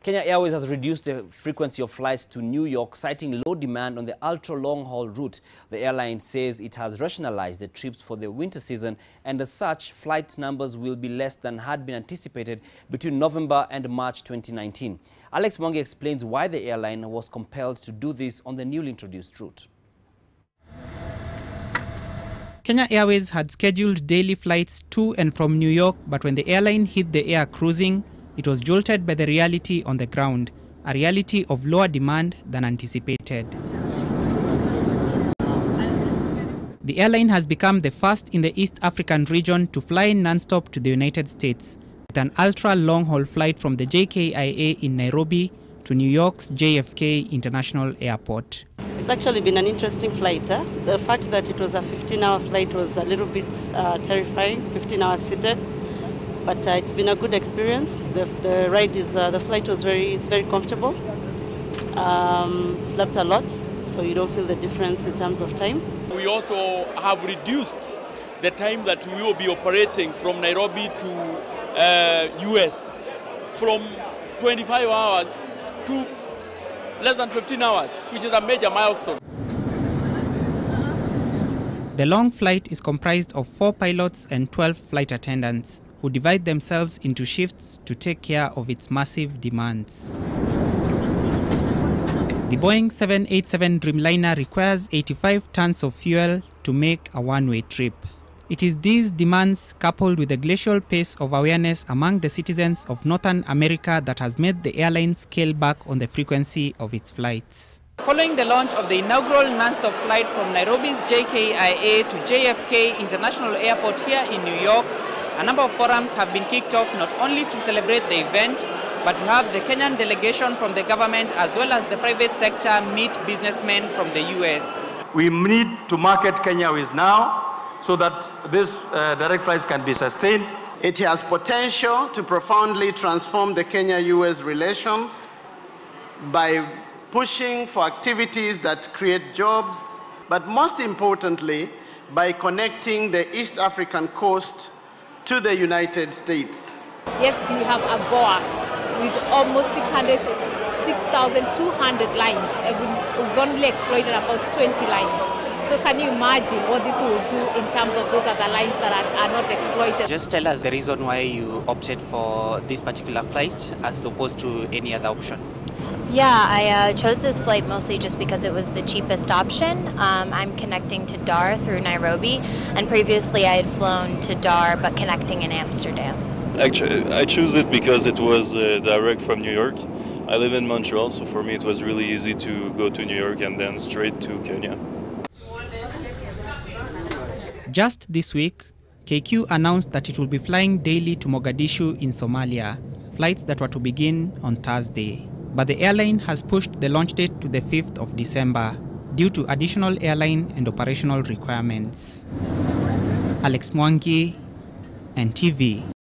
Kenya Airways has reduced the frequency of flights to New York, citing low demand on the ultra-long-haul route. The airline says it has rationalized the trips for the winter season, and as such, flight numbers will be less than had been anticipated between November and March 2019. Mwangi explains why the airline was compelled to do this on the newly introduced route. Kenya Airways had scheduled daily flights to and from New York, but when the airline hit the air cruising, it was jolted by the reality on the ground, a reality of lower demand than anticipated. The airline has become the first in the East African region to fly non-stop to the United States, with an ultra-long-haul flight from the JKIA in Nairobi to New York's JFK International Airport. It's actually been an interesting flight. The fact that it was a 15-hour flight was a little bit terrifying, 15 hours seated. But it's been a good experience. The ride is, the flight was very comfortable. Slept a lot, so you don't feel the difference in terms of time. We also have reduced the time that we will be operating from Nairobi to US from 25 hours to less than 15 hours, which is a major milestone. The long flight is comprised of 4 pilots and 12 flight attendants, who divide themselves into shifts to take care of its massive demands. The Boeing 787 Dreamliner requires 85 tons of fuel to make a one-way trip. It is these demands, coupled with the glacial pace of awareness among the citizens of Northern America, that has made the airline scale back on the frequency of its flights. Following the launch of the inaugural non-stop flight from Nairobi's JKIA to JFK International Airport here in New York, a number of forums have been kicked off not only to celebrate the event, but to have the Kenyan delegation from the government as well as the private sector meet businessmen from the US. We need to market Kenya Airways now so that this direct flights can be sustained. It has potential to profoundly transform the Kenya-US relations by pushing for activities that create jobs, but most importantly, by connecting the East African coast to the United States. Yet we have a Goa with almost 6,200 lines. We've only exploited about 20 lines. So can you imagine what this will do in terms of those other lines that are not exploited? Just tell us the reason why you opted for this particular flight as opposed to any other option. Yeah, I chose this flight mostly just because it was the cheapest option. I'm connecting to Dar through Nairobi, and previously I had flown to Dar but connecting in Amsterdam. Actually, I chose it because it was direct from New York. I live in Montreal, so for me it was really easy to go to New York and then straight to Kenya. Just this week, KQ announced that it will be flying daily to Mogadishu in Somalia, flights that were to begin on Thursday. But the airline has pushed the launch date to the 5th of December due to additional airline and operational requirements. Mwangi, NTV.